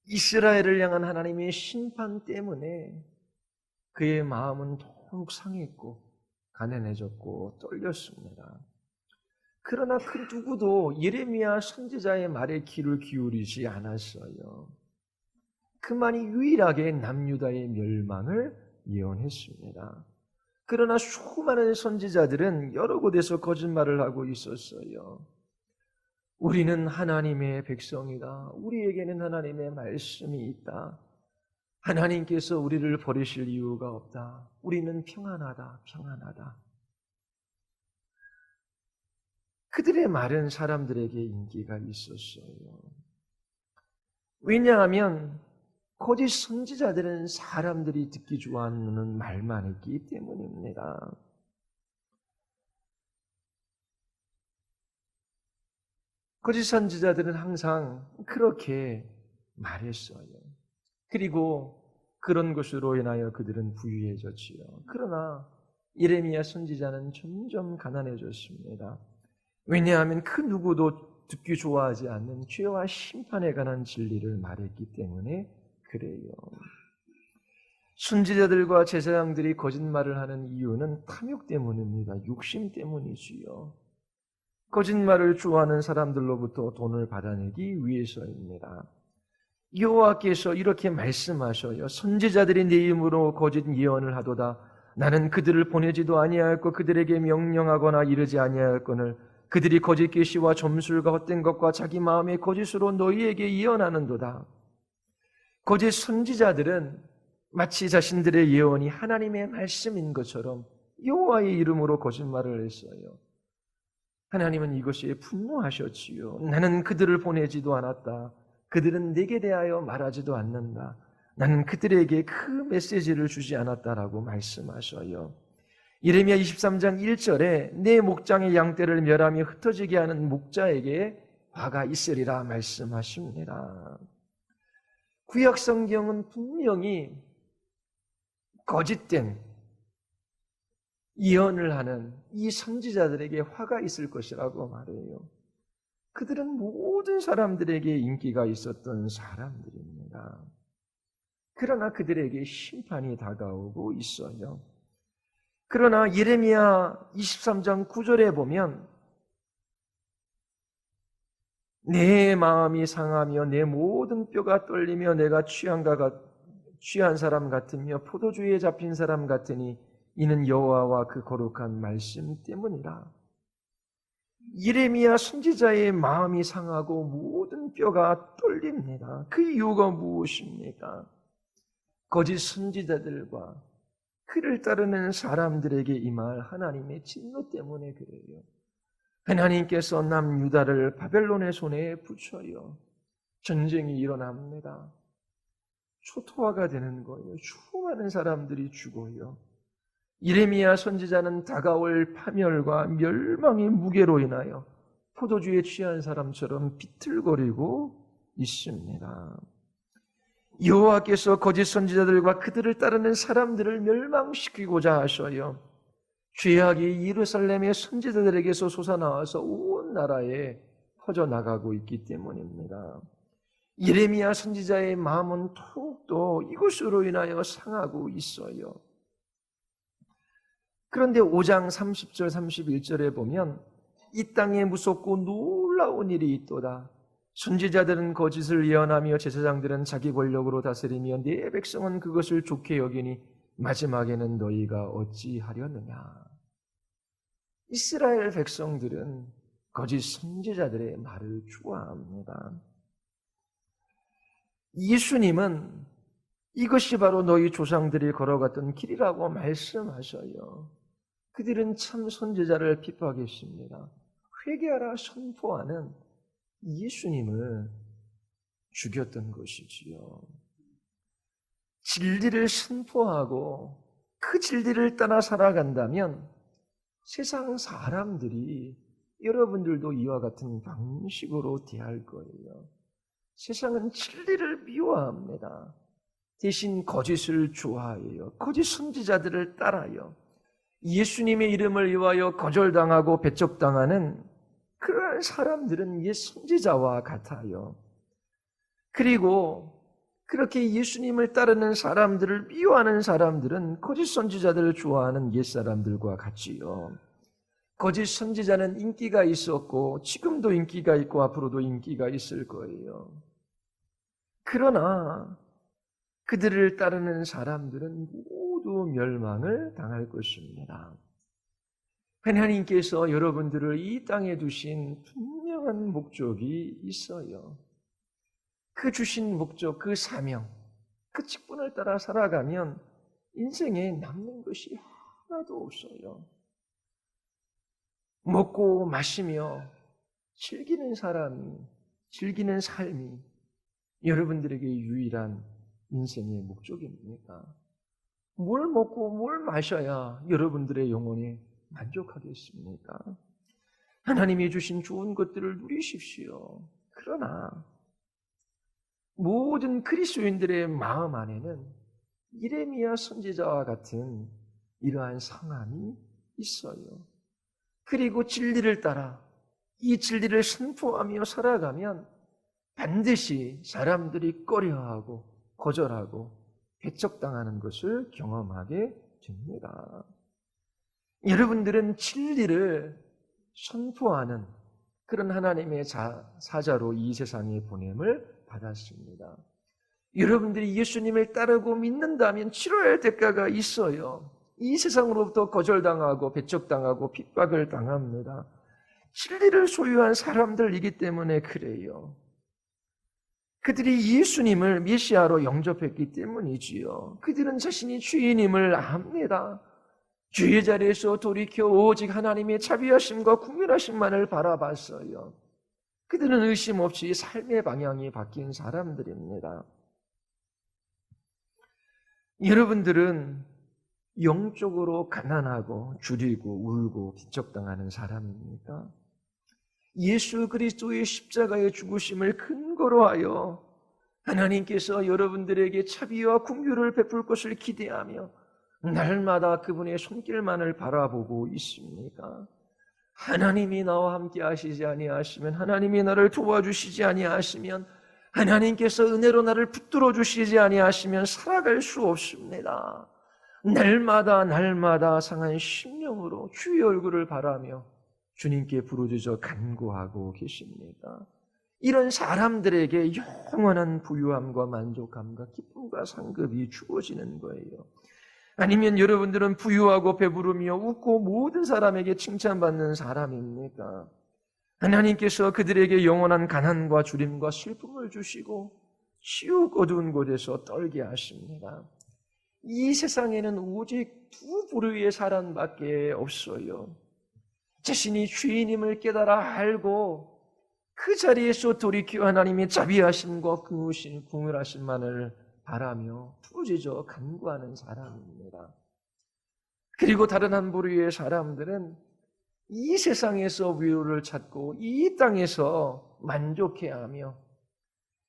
이스라엘을 향한 하나님의 심판 때문에 그의 마음은 더욱 상했고 가난해졌고 떨렸습니다. 그러나 그 누구도 예레미야 선지자의 말에 귀를 기울이지 않았어요. 그만이 유일하게 남유다의 멸망을 예언했습니다. 그러나 수많은 선지자들은 여러 곳에서 거짓말을 하고 있었어요. 우리는 하나님의 백성이다. 우리에게는 하나님의 말씀이 있다. 하나님께서 우리를 버리실 이유가 없다. 우리는 평안하다. 평안하다. 그들의 말은 사람들에게 인기가 있었어요. 왜냐하면 거짓 선지자들은 사람들이 듣기 좋아하는 말만 했기 때문입니다. 거짓 선지자들은 항상 그렇게 말했어요. 그리고 그런 것으로 인하여 그들은 부유해졌지요. 그러나 예레미야 선지자는 점점 가난해졌습니다. 왜냐하면 그 누구도 듣기 좋아하지 않는 죄와 심판에 관한 진리를 말했기 때문에 그래요. 선지자들과 제사장들이 거짓말을 하는 이유는 탐욕 때문입니다. 욕심 때문이지요. 거짓말을 좋아하는 사람들로부터 돈을 받아내기 위해서입니다. 여호와께서 이렇게 말씀하셔요. 선지자들이 내 이름으로 거짓 예언을 하도다. 나는 그들을 보내지도 아니하였고 그들에게 명령하거나 이르지 아니하였거늘 그들이 거짓 계시와 점술과 헛된 것과 자기 마음의 거짓으로 너희에게 예언하는도다. 거짓 선지자들은 마치 자신들의 예언이 하나님의 말씀인 것처럼 여호와의 이름으로 거짓말을 했어요. 하나님은 이것에 분노하셨지요. 나는 그들을 보내지도 않았다. 그들은 내게 대하여 말하지도 않는다. 나는 그들에게 그 메시지를 주지 않았다라고 말씀하셔요. 예레미야 23장 1절에 내 목장의 양떼를 멸하며 흩어지게 하는 목자에게 화가 있으리라 말씀하십니다. 구약 성경은 분명히 거짓된 예언을 하는 이 선지자들에게 화가 있을 것이라고 말해요. 그들은 모든 사람들에게 인기가 있었던 사람들입니다. 그러나 그들에게 심판이 다가오고 있어요. 그러나 예레미야 23장 9절에 보면 내 마음이 상하며 내 모든 뼈가 떨리며 내가 취한 사람 같으며 포도주에 잡힌 사람 같으니 이는 여호와와 그 거룩한 말씀 때문이라. 예레미야 선지자의 마음이 상하고 모든 뼈가 떨립니다. 그 이유가 무엇입니까? 거짓 선지자들과 그를 따르는 사람들에게 임할 하나님의 진노 때문에 그래요. 하나님께서 남유다를 바벨론의 손에 붙여요. 전쟁이 일어납니다. 초토화가 되는 거예요. 수많은 사람들이 죽어요. 예레미야 선지자는 다가올 파멸과 멸망의 무게로 인하여 포도주에 취한 사람처럼 비틀거리고 있습니다. 여호와께서 거짓 선지자들과 그들을 따르는 사람들을 멸망시키고자 하셔요. 죄악이 예루살렘의 선지자들에게서 솟아나와서 온 나라에 퍼져나가고 있기 때문입니다. 예레미야 선지자의 마음은 더욱더 이것으로 인하여 상하고 있어요. 그런데 5장 30절 31절에 보면 이 땅에 무섭고 놀라운 일이 있도다. 선지자들은 거짓을 예언하며 제사장들은 자기 권력으로 다스리며 네 백성은 그것을 좋게 여기니 마지막에는 너희가 어찌하려느냐. 이스라엘 백성들은 거짓 선지자들의 말을 좋아합니다. 예수님은 이것이 바로 너희 조상들이 걸어갔던 길이라고 말씀하셔요. 그들은 참 선지자를 핍박했습니다. 회개하라 선포하는 예수님을 죽였던 것이지요. 진리를 선포하고 그 진리를 따라 살아간다면 세상 사람들이 여러분들도 이와 같은 방식으로 대할 거예요. 세상은 진리를 미워합니다. 대신 거짓을 좋아해요. 거짓 선지자들을 따라요. 예수님의 이름을 위하여 거절당하고 배척당하는 그러한 사람들은 옛 선지자와 같아요. 그리고 그렇게 예수님을 따르는 사람들을 미워하는 사람들은 거짓 선지자들을 좋아하는 옛 사람들과 같지요. 거짓 선지자는 인기가 있었고 지금도 인기가 있고 앞으로도 인기가 있을 거예요. 그러나 그들을 따르는 사람들은 모두 멸망을 당할 것입니다. 하나님께서 여러분들을 이 땅에 두신 분명한 목적이 있어요. 그 주신 목적, 그 사명, 그 직분을 따라 살아가면 인생에 남는 것이 하나도 없어요. 먹고 마시며 즐기는 삶이 여러분들에게 유일한 인생의 목적입니까? 뭘 먹고 뭘 마셔야 여러분들의 영혼이 만족하겠습니까? 하나님이 주신 좋은 것들을 누리십시오. 그러나 모든 그리스도인들의 마음 안에는 예레미야 선지자와 같은 이러한 상함이 있어요. 그리고 진리를 따라 이 진리를 선포하며 살아가면 반드시 사람들이 꺼려하고 거절하고 배척당하는 것을 경험하게 됩니다. 여러분들은 진리를 선포하는 그런 하나님의 사자로 이 세상에 보냄을 받았습니다. 여러분들이 예수님을 따르고 믿는다면 치러야 할 대가가 있어요. 이 세상으로부터 거절당하고 배척당하고 핍박을 당합니다. 진리를 소유한 사람들이기 때문에 그래요. 그들이 예수님을 메시아로 영접했기 때문이지요. 그들은 자신이 주인임을 압니다. 주의 자리에서 돌이켜 오직 하나님의 자비하심과 국률하심만을 바라봤어요. 그들은 의심 없이 삶의 방향이 바뀐 사람들입니다. 여러분들은 영적으로 가난하고 줄이고 울고 비척당하는 사람입니까? 예수 그리스도의 십자가의 죽으심을 근거로 하여 하나님께서 여러분들에게 자비와 긍휼을 베풀 것을 기대하며 날마다 그분의 손길만을 바라보고 있습니까? 하나님이 나와 함께 하시지 아니하시면, 하나님이 나를 도와주시지 아니하시면, 하나님께서 은혜로 나를 붙들어 주시지 아니하시면 살아갈 수 없습니다. 날마다 상한 심령으로 주의 얼굴을 바라며 주님께 부르짖어 간구하고 계십니다. 이런 사람들에게 영원한 부유함과 만족함과 기쁨과 상급이 주어지는 거예요. 아니면 여러분들은 부유하고 배부르며 웃고 모든 사람에게 칭찬받는 사람입니까? 하나님께서 그들에게 영원한 가난과 주림과 슬픔을 주시고 시욱 어두운 곳에서 떨게 하십니다. 이 세상에는 오직 두 부류의 사람밖에 없어요. 자신이 주인임을 깨달아 알고 그 자리에서 돌이켜 하나님의 자비하심과 긍휼하심만을 바라며 부르짖어 간구하는 사람입니다. 그리고 다른 한 부류의 사람들은 이 세상에서 위로를 찾고 이 땅에서 만족해하며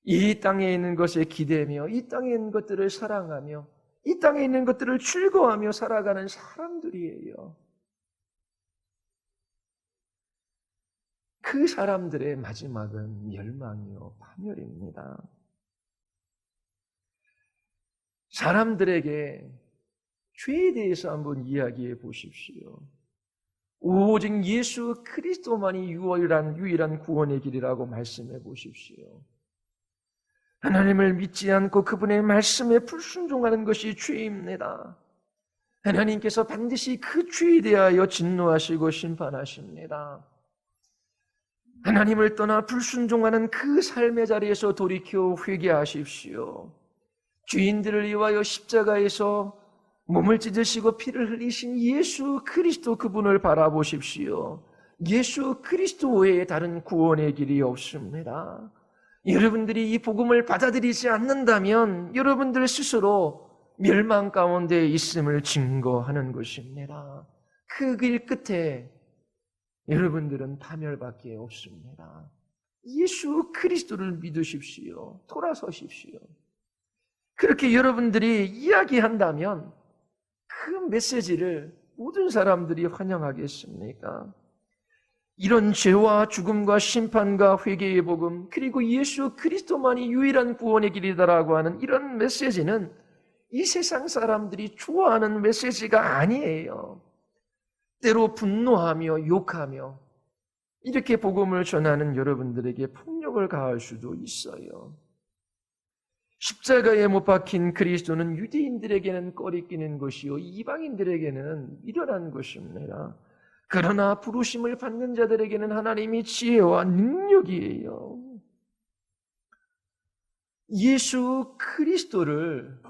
이 땅에 있는 것에 기대며 이 땅에 있는 것들을 사랑하며 이 땅에 있는 것들을 즐거워하며 살아가는 사람들이에요. 그 사람들의 마지막은 멸망이요 파멸입니다. 사람들에게 죄에 대해서 한번 이야기해 보십시오. 오직 예수 그리스도만이 유일한 구원의 길이라고 말씀해 보십시오. 하나님을 믿지 않고 그분의 말씀에 불순종하는 것이 죄입니다. 하나님께서 반드시 그 죄에 대하여 진노하시고 심판하십니다. 하나님을 떠나 불순종하는 그 삶의 자리에서 돌이켜 회개하십시오. 죄인들을 위하여 십자가에서 몸을 찢으시고 피를 흘리신 예수 그리스도 그분을 바라보십시오. 예수 그리스도 외에 다른 구원의 길이 없습니다. 여러분들이 이 복음을 받아들이지 않는다면 여러분들 스스로 멸망 가운데 있음을 증거하는 것입니다. 그 길 끝에 여러분들은 파멸밖에 없습니다. 예수 그리스도를 믿으십시오. 돌아서십시오. 그렇게 여러분들이 이야기한다면 그 메시지를 모든 사람들이 환영하겠습니까? 이런 죄와 죽음과 심판과 회개의 복음, 그리고 예수 그리스도만이 유일한 구원의 길이다라고 하는 이런 메시지는 이 세상 사람들이 좋아하는 메시지가 아니에요. 때로 분노하며 욕하며 이렇게 복음을 전하는 여러분들에게 폭력을 가할 수도 있어요. 십자가에 못 박힌 그리스도는 유대인들에게는 꺼리끼는 것이요 이방인들에게는 미련한 것입니다. 그러나 부르심을 받는 자들에게는 하나님이 지혜와 능력이에요. 예수 그리스도를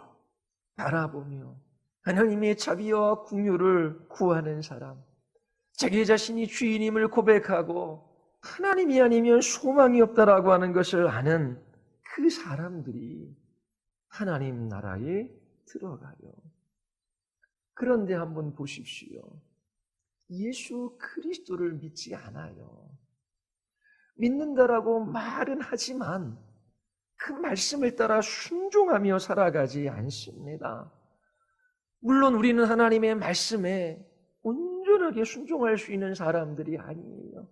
바라보며 하나님의 자비와 긍휼을 구하는 사람, 자기 자신이 주인임을 고백하고 하나님이 아니면 소망이 없다라고 하는 것을 아는 그 사람들이 하나님 나라에 들어가요. 그런데 한번 보십시오. 예수 그리스도를 믿지 않아요. 믿는다라고 말은 하지만 그 말씀을 따라 순종하며 살아가지 않습니다. 물론 우리는 하나님의 말씀에 온전하게 순종할 수 있는 사람들이 아니에요.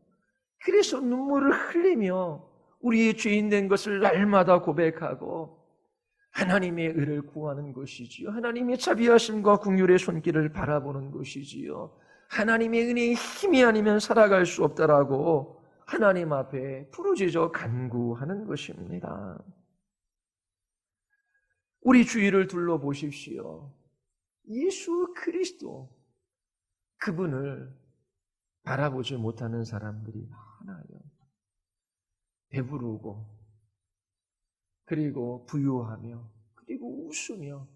그래서 눈물을 흘리며 우리의 죄인 된 것을 날마다 고백하고 하나님의 의를 구하는 것이지요. 하나님의 자비하심과 긍휼의 손길을 바라보는 것이지요. 하나님의 은혜의 힘이 아니면 살아갈 수 없다라고 하나님 앞에 부르짖어 간구하는 것입니다. 우리 주위를 둘러보십시오. 예수 그리스도, 그분을 바라보지 못하는 사람들이 많아요. 배부르고 그리고 부유하며 그리고 웃으며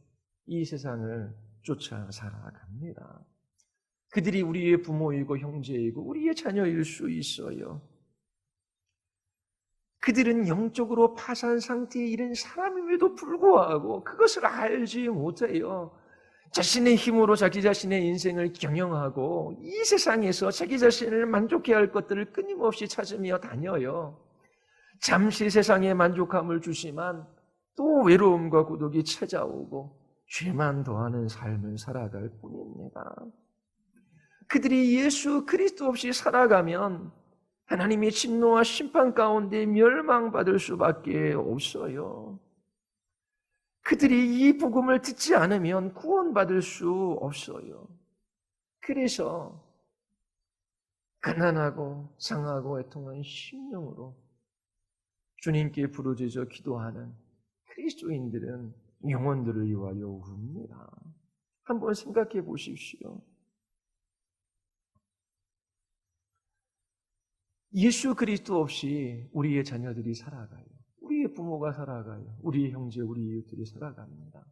이 세상을 쫓아 살아갑니다. 그들이 우리의 부모이고 형제이고 우리의 자녀일 수 있어요. 그들은 영적으로 파산 상태에 이른 사람임에도 불구하고 그것을 알지 못해요. 자신의 힘으로 자기 자신의 인생을 경영하고 이 세상에서 자기 자신을 만족해야 할 것들을 끊임없이 찾으며 다녀요. 잠시 세상에 만족함을 주지만 또 외로움과孤独이 찾아오고 죄만 더하는 삶을 살아갈 뿐입니다. 그들이 예수 그리스도 없이 살아가면 하나님의 진노와 심판 가운데 멸망받을 수밖에 없어요. 그들이 이 복음을 듣지 않으면 구원받을 수 없어요. 그래서 가난하고 상하고 애통한 심령으로 주님께 부르짖어 기도하는 그리스도인들은 영혼들을 위하여 웁니다. 한번 생각해 보십시오. 예수 그리스도 없이 우리의 자녀들이 살아가요. 우리의 부모가 살아가요. 우리의 형제, 우리 이웃들이 살아갑니다.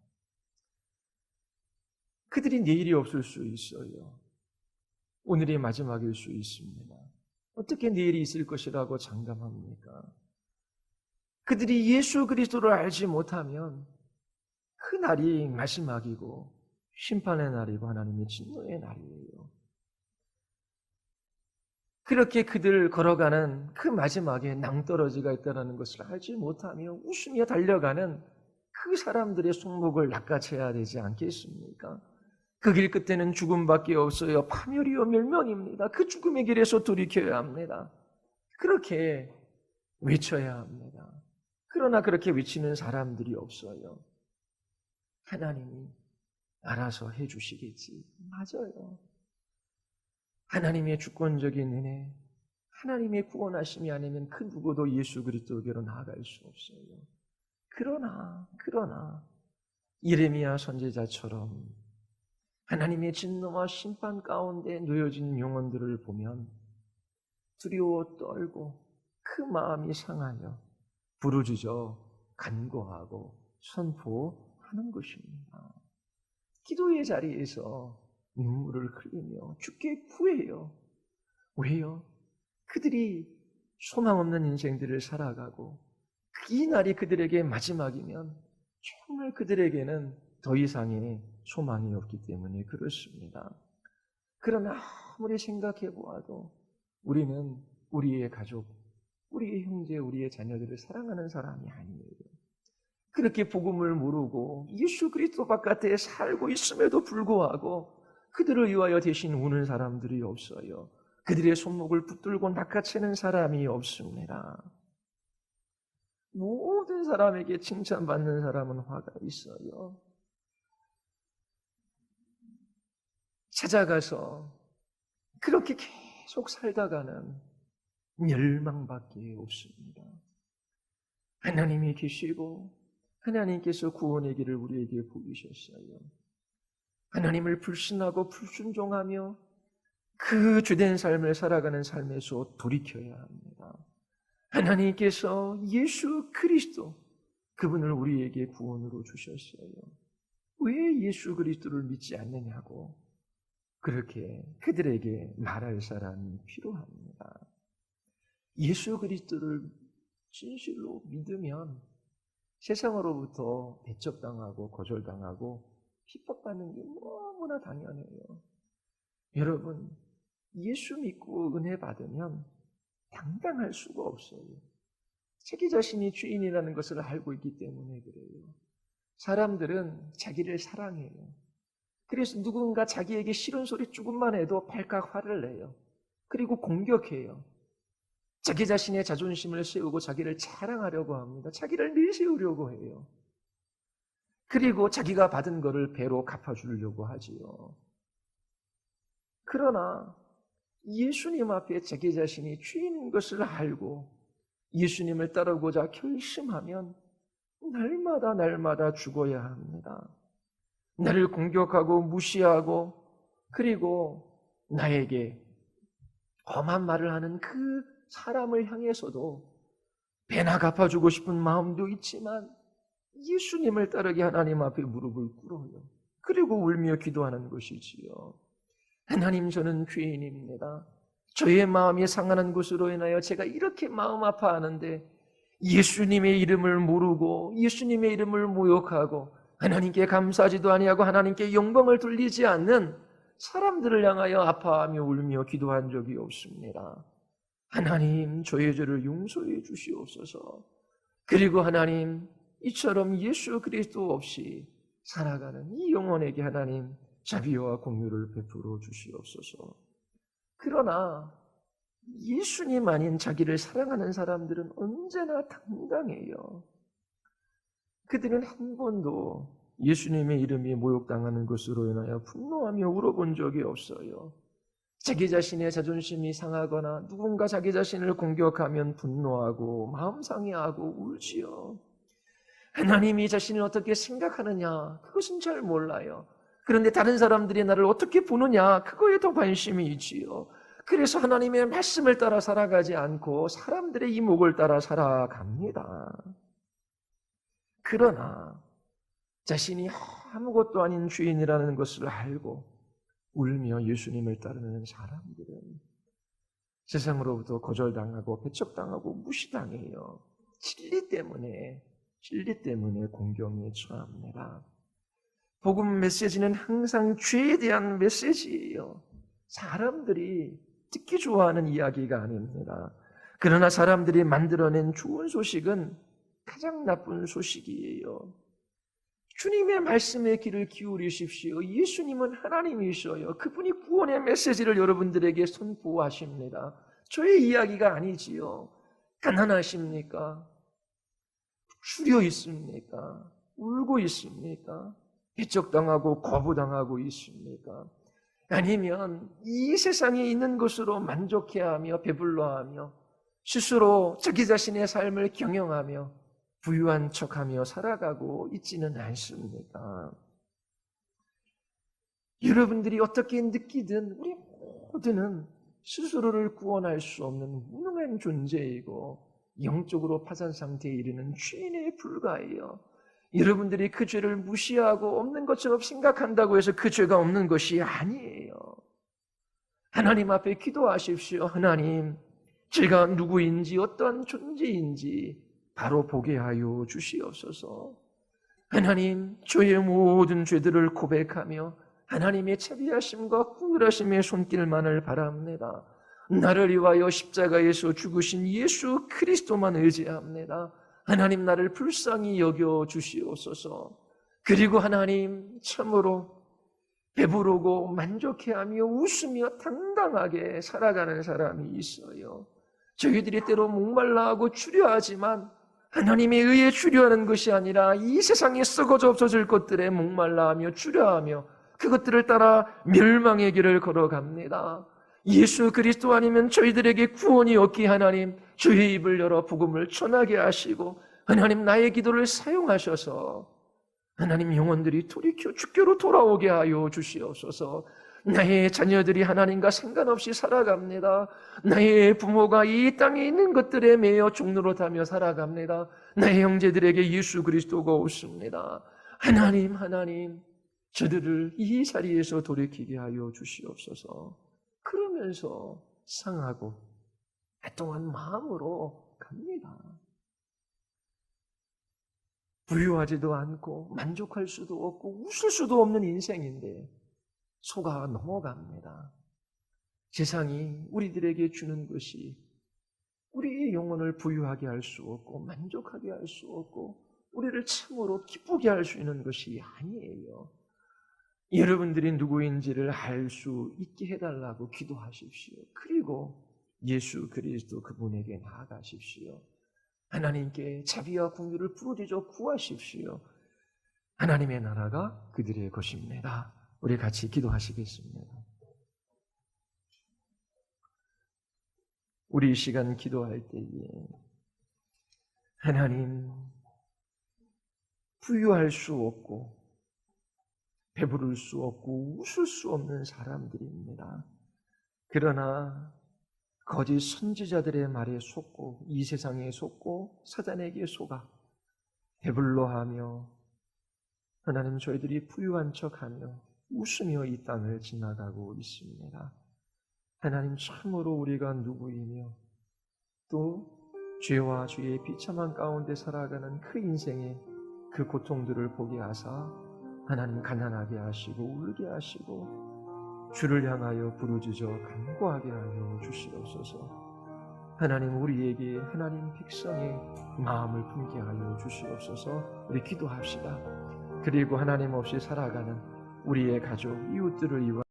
그들이 내일이 없을 수 있어요. 오늘이 마지막일 수 있습니다. 어떻게 내일이 있을 것이라고 장담합니까? 그들이 예수 그리스도를 알지 못하면 그 날이 마지막이고 심판의 날이고 하나님의 진노의 날이에요. 그렇게 그들 걸어가는 그 마지막에 낭떠러지가 있다는 것을 알지 못하며 웃으며 달려가는 그 사람들의 손목을 낚아채야 되지 않겠습니까? 그 길 끝에는 죽음밖에 없어요. 파멸이요 멸망입니다. 그 죽음의 길에서 돌이켜야 합니다. 그렇게 외쳐야 합니다. 그러나 그렇게 외치는 사람들이 없어요. 하나님이 알아서 해주시겠지. 맞아요. 하나님의 주권적인 은혜, 하나님의 구원하심이 아니면 그 누구도 예수 그리스도께로 나아갈 수 없어요. 그러나 예레미야 선지자처럼 하나님의 진노와 심판 가운데 놓여진 영혼들을 보면 두려워 떨고 그 마음이 상하여 부르짖어 간구하고 선포하는 것입니다. 기도의 자리에서 눈물을 흘리며 주께 구해요. 왜요? 그들이 소망 없는 인생들을 살아가고 이 날이 그들에게 마지막이면 정말 그들에게는 더 이상의 소망이 없기 때문에 그렇습니다. 그러나 아무리 생각해 보아도 우리는 우리의 가족, 우리의 형제, 우리의 자녀들을 사랑하는 사람이 아니에요. 그렇게 복음을 모르고 예수 그리스도 바깥에 살고 있음에도 불구하고 그들을 위하여 대신 우는 사람들이 없어요. 그들의 손목을 붙들고 낚아채는 사람이 없습니다. 모든 사람에게 칭찬받는 사람은 화가 있어요. 찾아가서 그렇게 계속 살다가는 멸망밖에 없습니다. 하나님이 계시고 하나님께서 구원의 길을 우리에게 보이셨어요. 하나님을 불신하고 불순종하며 그 주된 삶을 살아가는 삶에서 돌이켜야 합니다. 하나님께서 예수 그리스도, 그분을 우리에게 구원으로 주셨어요. 왜 예수 그리스도를 믿지 않느냐고 그렇게 그들에게 말할 사람이 필요합니다. 예수 그리스도를 진실로 믿으면 세상으로부터 대적당하고 거절당하고 핍박받는 게 너무나 당연해요. 여러분, 예수 믿고 은혜 받으면 당당할 수가 없어요. 자기 자신이 주인이라는 것을 알고 있기 때문에 그래요. 사람들은 자기를 사랑해요. 그래서 누군가 자기에게 싫은 소리 조금만 해도 발칵 화를 내요. 그리고 공격해요. 자기 자신의 자존심을 세우고 자기를 자랑하려고 합니다. 자기를 내세우려고 해요. 그리고 자기가 받은 것을 배로 갚아주려고 하지요. 그러나 예수님 앞에 자기 자신이 주인인 것을 알고 예수님을 따르고자 결심하면 날마다 죽어야 합니다. 나를 공격하고 무시하고 그리고 나에게 험한 말을 하는 그 사람을 향해서도 배나 갚아주고 싶은 마음도 있지만 예수님을 따르게 하나님 앞에 무릎을 꿇어요. 그리고 울며 기도하는 것이지요. 하나님, 저는 죄인입니다. 저의 마음이 상하는 것으로 인하여 제가 이렇게 마음 아파하는데 예수님의 이름을 모르고 예수님의 이름을 모욕하고 하나님께 감사하지도 아니하고 하나님께 영광을 돌리지 않는 사람들을 향하여 아파하며 울며 기도한 적이 없습니다. 하나님, 저의 죄를 용서해 주시옵소서. 그리고 하나님, 이처럼 예수 그리스도 없이 살아가는 이 영혼에게 하나님 자비와 공유를 베풀어 주시옵소서. 그러나 예수님 아닌 자기를 사랑하는 사람들은 언제나 당당해요. 그들은 한 번도 예수님의 이름이 모욕당하는 것으로 인하여 분노하며 울어본 적이 없어요. 자기 자신의 자존심이 상하거나 누군가 자기 자신을 공격하면 분노하고 마음 상해하고 울지요. 하나님이 자신을 어떻게 생각하느냐, 그것은 잘 몰라요. 그런데 다른 사람들이 나를 어떻게 보느냐, 그거에 더 관심이 있지요. 그래서 하나님의 말씀을 따라 살아가지 않고 사람들의 이목을 따라 살아갑니다. 그러나 자신이 아무것도 아닌 주인이라는 것을 알고 울며 예수님을 따르는 사람들은 세상으로부터 거절당하고 배척당하고 무시당해요. 진리 때문에 공경에 처합니다. 복음 메시지는 항상 죄에 대한 메시지예요. 사람들이 듣기 좋아하는 이야기가 아닙니다. 그러나 사람들이 만들어낸 좋은 소식은 가장 나쁜 소식이에요. 주님의 말씀에 귀를 기울이십시오. 예수님은 하나님이셔요. 그분이 구원의 메시지를 여러분들에게 선포하십니다. 저의 이야기가 아니지요. 가난하십니까? 추려 있습니까? 울고 있습니까? 배척당하고 거부당하고 있습니까? 아니면 이 세상에 있는 것으로 만족해하며 배불러하며 스스로 자기 자신의 삶을 경영하며 부유한 척하며 살아가고 있지는 않습니까? 여러분들이 어떻게 느끼든 우리 모두는 스스로를 구원할 수 없는 무능한 존재이고 영적으로 파산 상태에 이르는 죄인에 불과해요. 여러분들이 그 죄를 무시하고 없는 것처럼 생각한다고 해서 그 죄가 없는 것이 아니에요. 하나님 앞에 기도하십시오. 하나님, 제가 누구인지 어떠한 존재인지 바로 보게 하여 주시옵소서. 하나님, 저의 모든 죄들을 고백하며 하나님의 자비하심과 긍휼하심의 손길만을 바랍니다. 나를 위하여 십자가에서 죽으신 예수 그리스도만 의지합니다. 하나님, 나를 불쌍히 여겨 주시옵소서. 그리고 하나님, 참으로 배부르고 만족해하며 웃으며 당당하게 살아가는 사람이 있어요. 저희들이 때로 목말라하고 추려하지만 하나님의 의에 추려하는 것이 아니라 이 세상에 썩어져 없어질 것들에 목말라하며 추려하며 그것들을 따라 멸망의 길을 걸어갑니다. 예수 그리스도 아니면 저희들에게 구원이 없기에 하나님, 저희 입을 열어 복음을 전하게 하시고 하나님 나의 기도를 사용하셔서 하나님 영혼들이 돌이켜 주께로 돌아오게 하여 주시옵소서. 나의 자녀들이 하나님과 상관없이 살아갑니다. 나의 부모가 이 땅에 있는 것들에 매여 종노릇하며 살아갑니다. 나의 형제들에게 예수 그리스도가 없습니다. 하나님, 저들을 이 자리에서 돌이키게 하여 주시옵소서. 그러면서 상하고 애통한 마음으로 갑니다. 부유하지도 않고 만족할 수도 없고 웃을 수도 없는 인생인데 속아 넘어갑니다. 세상이 우리들에게 주는 것이 우리의 영혼을 부유하게 할 수 없고 만족하게 할 수 없고 우리를 참으로 기쁘게 할 수 있는 것이 아니에요. 여러분들이 누구인지를 알 수 있게 해달라고 기도하십시오. 그리고 예수 그리스도 그분에게 나아가십시오. 하나님께 자비와 긍휼을 부르짖어 구하십시오. 하나님의 나라가 그들의 것입니다. 우리 같이 기도하시겠습니다. 우리 이 시간 기도할 때에 하나님, 부유할 수 없고 배부를 수 없고 웃을 수 없는 사람들입니다. 그러나 거짓 선지자들의 말에 속고 이 세상에 속고 사단에게 속아 배불러하며 하나님 저희들이 부유한 척하며 웃으며 이 땅을 지나가고 있습니다. 하나님 참으로 우리가 누구이며 또 죄와 죄의 비참한 가운데 살아가는 그 인생의 그 고통들을 보게 하사 하나님 가난하게 하시고 울게 하시고 주를 향하여 부르짖어 간구하게 하여 주시옵소서. 하나님 우리에게 하나님 백성의 마음을 품게 하여 주시옵소서. 우리 기도합시다. 그리고 하나님 없이 살아가는 우리의 가족, 이웃들을 위하여